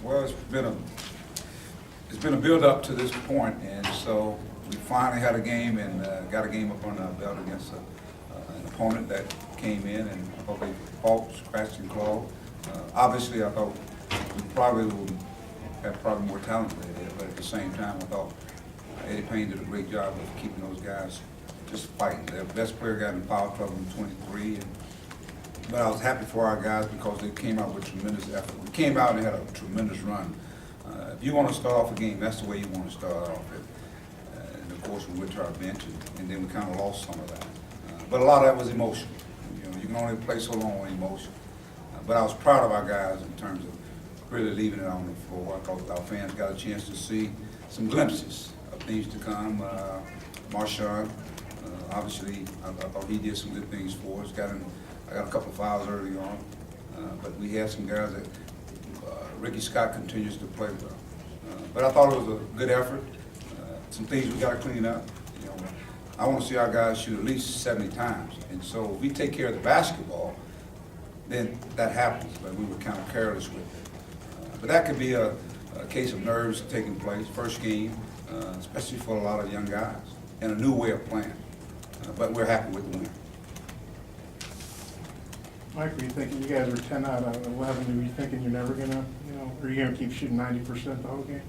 Well, it's been a build up to this point, and so we finally had a game and got a game up on our belt against an opponent that came in, and I thought they fought, scratched and clawed. Obviously, I thought we probably would have probably more talent than they did, but at the same time, I thought Eddie Payne did a great job of keeping those guys just fighting. Their best player got in foul trouble in 23. But I was happy for our guys because they came out with tremendous effort. We came out and had a tremendous run. If you want to start off a game, that's the way you want to start off it. And of course, we went to our bench, and then we kind of lost some of that. But a lot of that was emotion. You know, you can only play so long on emotion. But I was proud of our guys in terms of really leaving it on the floor. I thought our fans got a chance to see some glimpses of things to come. Marshawn, obviously, I thought he did some good things for us. I got a couple of fouls early on, but we had some guys that Ricky Scott continues to play well. But I thought it was a good effort. Some things we got to clean up. You know, I want to see our guys shoot at least 70 times, and so if we take care of the basketball, then that happens. But we were kind of careless with it. But that could be a case of nerves taking place. First game, especially for a lot of young guys, and a new way of playing. But we're happy with the win. Mike, were you thinking, you guys were 10 out of 11, were you thinking you're never gonna, are you gonna keep shooting 90% the whole game?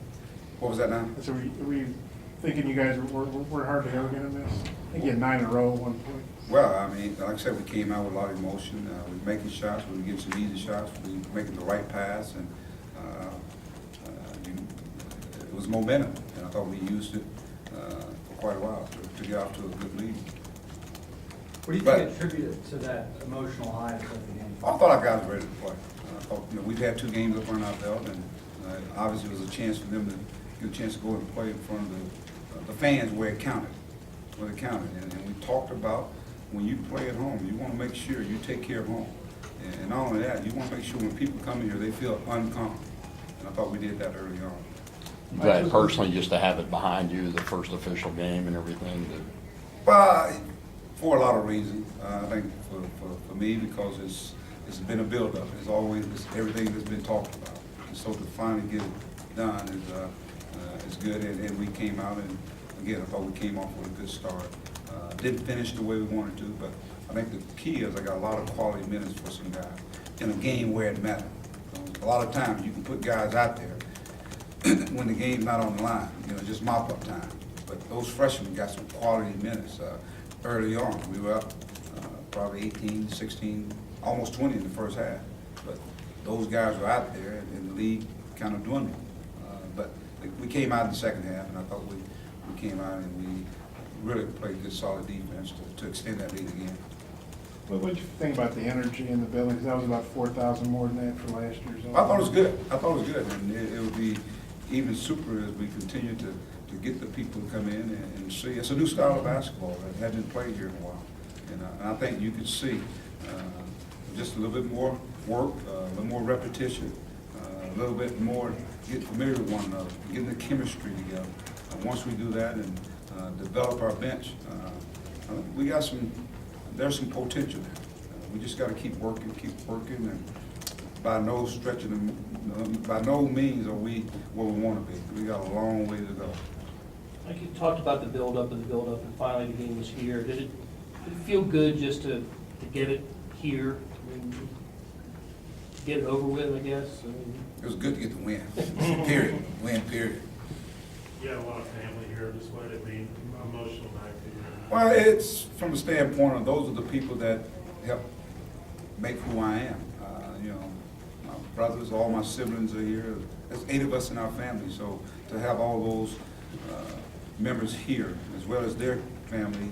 What was that now? So were you thinking you guys were hardly ever gonna miss? I think you had 9 in a row at one point. Well, I mean, like I said, we came out with a lot of emotion. We were making shots, we were getting some easy shots, we were making the right pass, and it was momentum, and I thought we used it for quite a while to get off to a good lead. What do you think attributed to that emotional high of the game? I thought our guys were ready to play. I thought, we've had 2 games up on our belt, and obviously it was a chance for them to get a chance to go and play in front of the fans where it counted, And we talked about when you play at home, you want to make sure you take care of home. And not only that, you want to make sure when people come in here, they feel uncomfortable. And I thought we did that early on. Glad personally just to have it behind you, the first official game and everything. Well, for a lot of reasons. I think for me, because it's been a build-up. It's always everything that's been talked about. And so to finally get it done is good. And we came out, and again, I thought we came off with a good start. Didn't finish the way we wanted to, but I think the key is I got a lot of quality minutes for some guys in a game where it mattered. A lot of times you can put guys out there when the game's not on the line, just mop-up time. But those freshmen got some quality minutes. Early on, we were up probably 18, 16, almost 20 in the first half. But those guys were out there, and the league kind of dwindled. But we came out in the second half, and I thought we came out and we really played good, solid defense to extend that lead again. What did you think about the energy in the building? 'Cause that was about 4,000 more than that for last year's. I thought it was good. And it would be even super as we continue to get the people to come in and see. It's a new style of basketball that hadn't been played here in a while. And I think you could see just a little bit more work, a little more repetition, a little bit more getting familiar with one another, getting the chemistry together. Once we do that and develop our bench, we got there's some potential there. We just got to keep working, and by no stretch of by no means are we where we want to be. We got a long way to go. Like you talked about the build-up and finally the game was here. Did it feel good just to get it here? I mean, get it over with, I guess? It was good to get the win, period. Win, period. You had a lot of family here. Just let it be an emotional night for you. Well, it's from the standpoint of those are the people that help make who I am. My brothers, all my siblings are here. There's 8 of us in our family, so to have all those members here, as well as their family,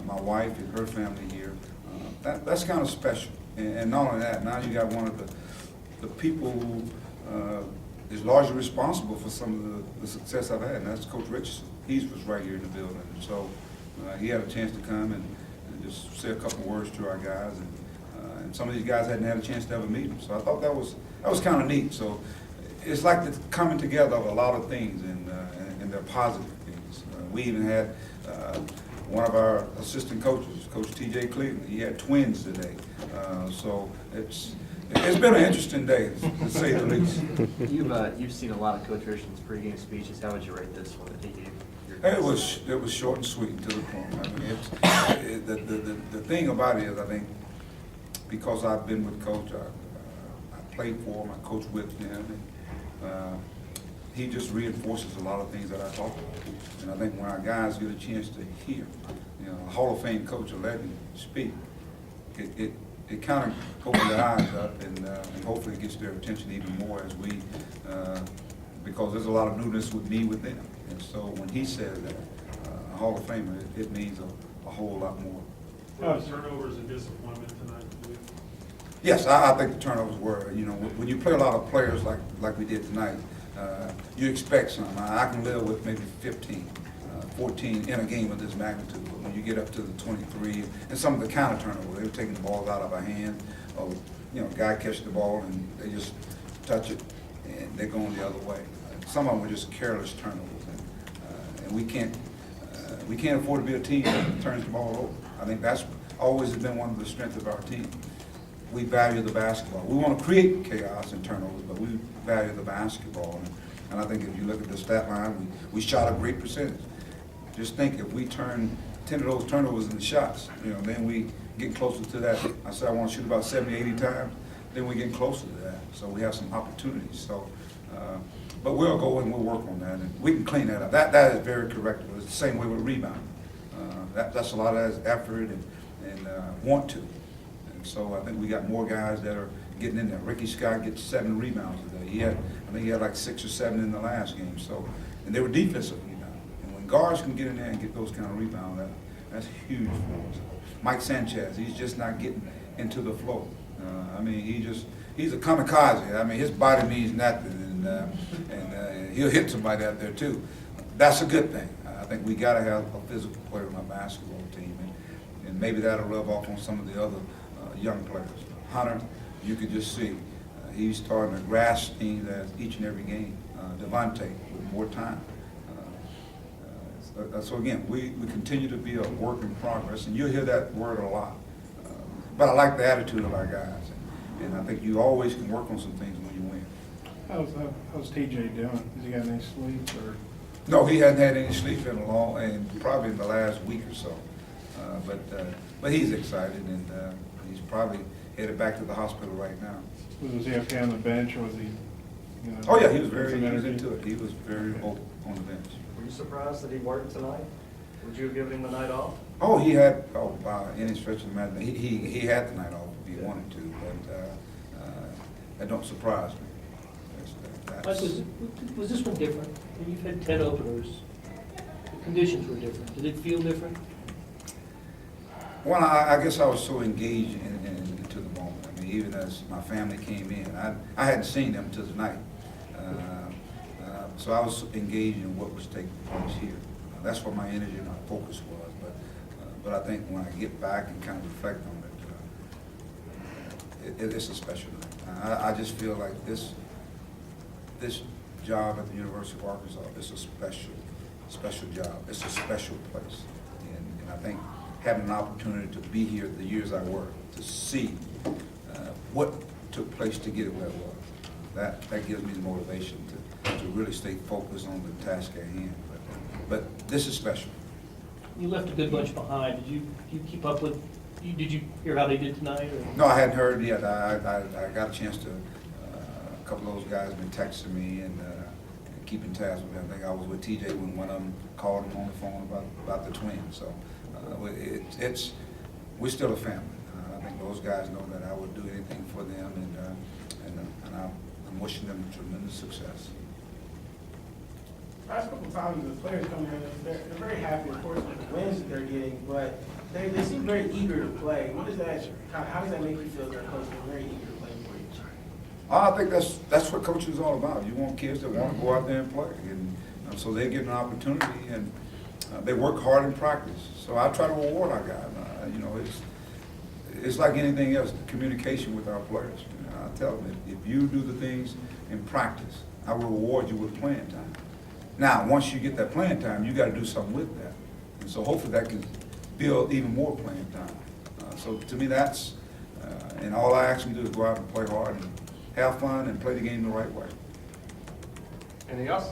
my wife and her family here, that's kind of special. And not only that, now you got one of the people who is largely responsible for some of the success I've had, and that's Coach Richardson. He was right here in the building, and so he had a chance to come and just say a couple words to our guys, and some of these guys hadn't had a chance to ever meet him. So I thought that was kind of neat. So it's like the coming together of a lot of things, and they're positive things. We even had one of our assistant coaches, Coach T.J. Cleveland. He had twins today, so it's It's been an interesting day, to say the least. You've seen a lot of Coach Richardson's pregame speeches. How would you rate this one that he gave? It was short and sweet and to the point. I mean, the thing about it is, I think, because I've been with Coach, I played for him, I coached with him, and he just reinforces a lot of things that I talk about. And I think when our guys get a chance to hear, a Hall of Fame coach will let him speak, it kind of opens their eyes up, and hopefully it gets their attention even more as we, because there's a lot of newness with me with them. And so when he says that, a Hall of Famer, it means a whole lot more. Were the turnovers a disappointment tonight? Yes, I think the turnovers were, when you play a lot of players like we did tonight, you expect some. I can live with maybe 15, 14 in a game of this magnitude. But when you get up to the 23, and some of the counter turnovers, they were taking the balls out of our hands, or, guy catch the ball and they just touch it and they're going the other way. Some of them were just careless turnovers. And we can't afford to be a team that turns the ball over. I think that's always been one of the strengths of our team. We value the basketball. We want to create chaos and turnovers, but we value the basketball. And I think if you look at the stat line, we shot a great percentage. Just think if we turn 10 of those turnovers into shots, then we get closer to that. I said I want to shoot about 70, 80 times, then we get closer to that. So we have some opportunities. So, but we'll go and we'll work on that, and we can clean that up. That is very correctable. It's the same way with rebound. That's a lot of effort and want to. And so I think we got more guys that are getting in there. Ricky Scott gets 7 rebounds today. I think he had like 6 or 7 in the last game. So, and they were defensive rebounds. And when guards can get in there and get those kind of rebounds, that's huge for us. Mike Sanchez, he's just not getting into the flow. I mean, he's a kamikaze. I mean, his body means nothing, and he'll hit somebody out there too. That's a good thing. I think we got to have a physical player on our basketball team, and maybe that'll rub off on some of the other young players. Hunter, you could just see he's starting to grasp things as each and every game. Devontae with more time. So again, we continue to be a work in progress, and you'll hear that word a lot. But I like the attitude of our guys, and I think you always can work on some things when you win. How's TJ doing? Has he got any sleep or? No, he hadn't had any sleep in probably in the last week or so. But he's excited, and he's probably headed back to the hospital right now. Was he okay on the bench, or was he? Oh yeah, he was some energy? into it. He was very vocal on the bench. Were you surprised that he worked tonight? Would you have given him the night off? Oh, he had, by any stretch of the matter, he had the night off if he wanted to, but that don't surprise me. Mike, was this one different? You've had 10 openers. The conditions were different. Did it feel different? Well, I guess I was so engaged into the moment. I mean, even as my family came in, I hadn't seen them until tonight. So I was engaged in what was taking place here. That's where my energy and my focus was. But I think when I get back and kind of reflect on it, it's a special night. I just feel like this job at the University of Arkansas is a special job. It's a special place. And I think having an opportunity to be here the years I worked, to see what took place to get it where it was, that gives me the motivation to really stay focused on the task at hand. But this is special. You left a good bunch behind. Did you keep up with? Did you hear how they did tonight? Or? No, I hadn't heard yet. I got a chance to. A couple of those guys been texting me and keeping tabs with me. I think I was with TJ when one of them called him on the phone about the twins. So we're still a family. I think those guys know that I would do anything for them, and I'm wishing them tremendous success. Last couple of times the players come in, they're very happy, of course, with the wins that they're getting, but they seem very eager to play. What is that? How does that make you feel that coach is very eager to play for you? I think that's what coaching is all about. You want kids that want to go out there and play, and so they get an opportunity, and they work hard in practice. So I try to reward our guys. It's like anything else, the communication with our players. I tell them, if you do the things in practice, I will reward you with playing time. Now, once you get that playing time, you got to do something with that. And so hopefully that can build even more playing time. So to me, that's And all I ask them to do is go out and play hard and have fun and play the game the right way. Anything else?